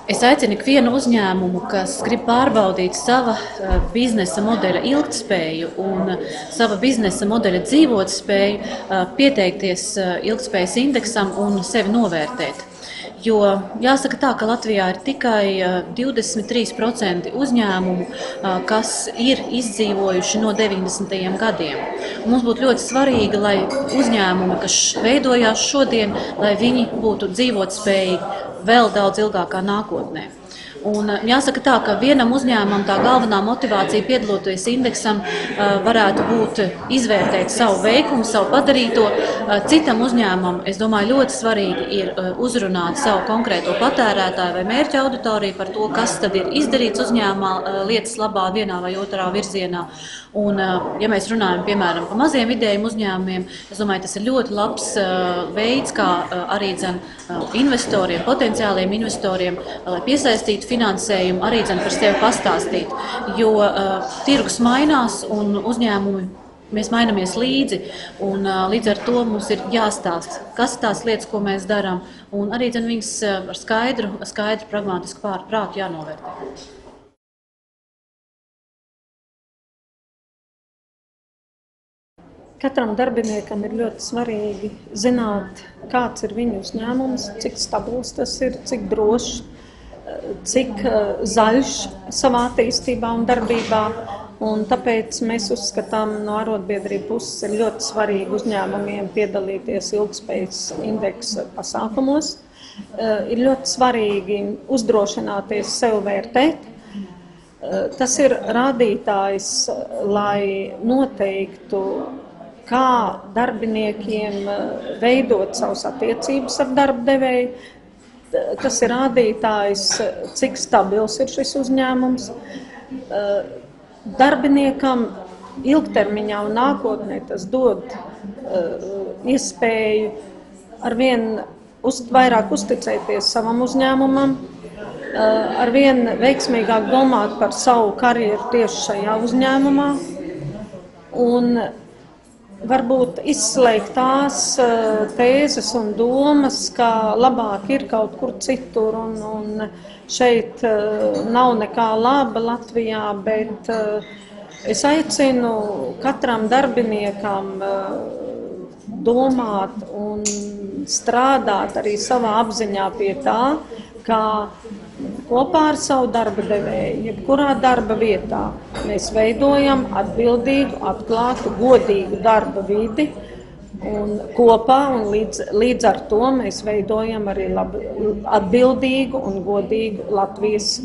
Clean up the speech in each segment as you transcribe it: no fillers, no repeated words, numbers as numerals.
Es aicinu ikvienu uzņēmumu, kas grib pārbaudīt sava biznesa modeļa ilgtspēju un sava biznesa modeļa dzīvotspēju, pieteikties ilgtspējas indeksam un sevi novērtēt. Jo jāsaka tā, ka Latvijā ir tikai 23% uzņēmumu, kas ir izdzīvojuši no 90. gadiem. Un mums būtu ļoti svarīgi, lai uzņēmumi, kas veidojās šodien, lai viņi būtu dzīvotspējīgi vēl daudz ilgākā nākotnē. Un jāsaka tā, ka vienam uzņēmumam tā galvenā motivācija piedaloties indeksam varētu būt izvērtēt savu veikumu, savu padarīto. Citam uzņēmumam, es domāju, ļoti svarīgi ir uzrunāt savu konkrēto patērētāju vai mērķa auditoriju par to, kas tad ir izdarīts uzņēmumā lietas labā vienā vai otrā virzienā. Un, ja mēs runājam, piemēram, par maziem vidējiem uzņēmumiem, es domāju, tas ir ļoti labs veids, kā arī investoriem, potenciāliem investoriem, lai piesaistītu finansējumu, arī par sevi pastāstīt. Jo tirgus mainās un uzņēmumi, mēs mainamies līdzi, un līdz ar to mums ir jāstāsta, kas tās lietas, ko mēs darām, un arī viņas ar skaidru, pragmātisku prātu jānovērtē. Katram darbiniekam ir ļoti svarīgi zināt, kāds ir viņu uzņēmums, cik stabils tas ir, cik drošs, cik zaļš savā attīstībā un darbībā. Un tāpēc mēs uzskatām no arotbiedrību puses ir ļoti svarīgi uzņēmumiem piedalīties ilgtspējas indeksa pasākumos. Ir ļoti svarīgi uzdrošināties sev vērtēt. Tas ir rādītājs, lai noteiktu, kā darbiniekiem veidot savas attiecības ar darba devēju. Tas ir rādītājs, cik stabils ir šis uzņēmums. Darbiniekam ilgtermiņā un nākotnē tas dod iespēju arvien vairāk uzticēties savam uzņēmumam, arvien veiksmīgāk domāt par savu karjeru tieši šajā uzņēmumā. Un varbūt izslēgt tās tēzes un domas, ka labāk ir kaut kur citur un šeit nav nekā laba Latvijā, bet es aicinu katram darbiniekam domāt un strādāt arī savā apziņā pie tā, ka kopā ar savu darba devēju, jebkurā darba vietā, mēs veidojam atbildīgu, atklātu, godīgu darba vidi, un kopā un līdz ar to mēs veidojam arī atbildīgu un godīgu Latvijas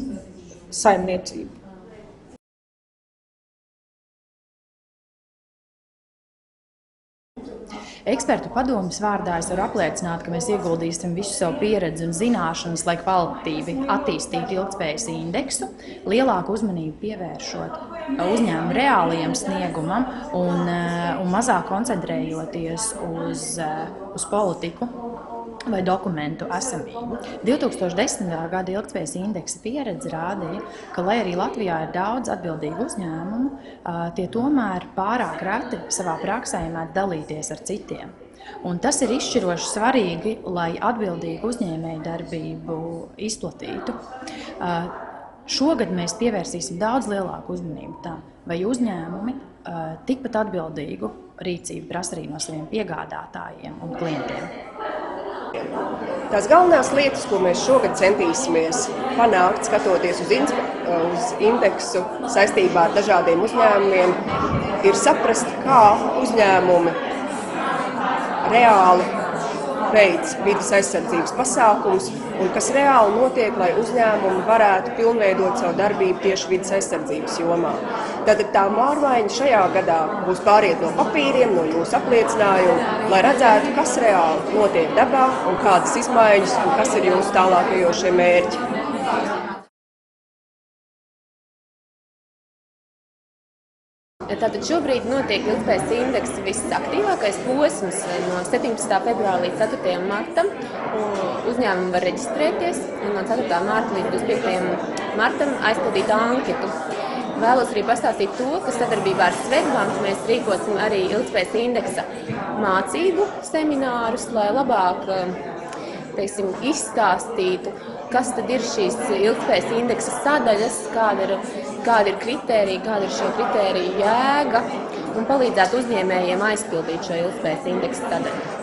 saimniecību. Ekspertu padomes vārdā es varu apliecināt, ka mēs ieguldīsim visu savu pieredzi un zināšanas, lai kvalitatīvi attīstītu ilgtspējas indeksu, lielāku uzmanību pievēršot uzņēmumu reālajam sniegumam un mazāk koncentrējoties uz politiku vai dokumentu esamību. 2010. gada ilgtspējas indeksa pieredze rādīja, ka, lai arī Latvijā ir daudz atbildīgu uzņēmumu, tie tomēr pārāk reti savā praksē mēdz dalīties ar citiem. Un tas ir izšķiroši svarīgi, lai atbildīgu uzņēmēju darbību izplatītu. Šogad mēs pievērsīsim daudz lielāku uzmanību tam, vai uzņēmumi tikpat atbildīgu rīcību prasa arī no saviem piegādātājiem un klientiem. Tās galvenās lietas, ko mēs šogad centīsimies panākt, skatoties uz indeksu saistībā ar dažādiem uzņēmumiem, ir saprast, kā uzņēmumi reāli veids vides aizsardzības pasākums un kas reāli notiek, lai uzņēmumi varētu pilnveidot savu darbību tieši vides aizsardzības jomā. Tātad tā pārmaiņa šajā gadā būs pāriet no papīriem, no jūsu apliecinājumu, lai redzētu, kas reāli notiek dabā un kādas izmaiņas un kas ir jūsu tālākajošie mērķi. Tātad šobrīd notiek ilgtspējas indeksa visaktīvākais posms no 17. februāra līdz 4. martam. Uzņēmumi var reģistrēties un no 4. marta līdz 25. martam aizpildīt anketu. Vēlos arī pastāstīt to, ka sadarbībā ar Svetbanku mēs rīkosim arī ilgtspējas indeksa mācību seminārus, lai labāk izstāstītu kas tad ir šīs ilgtspējas indeksa sadaļas, kāda ir kritērija, kāda ir šo kritēriju jēga un palīdzētu uzņēmējiem aizpildīt šo ilgtspējas indeksa sadaļu.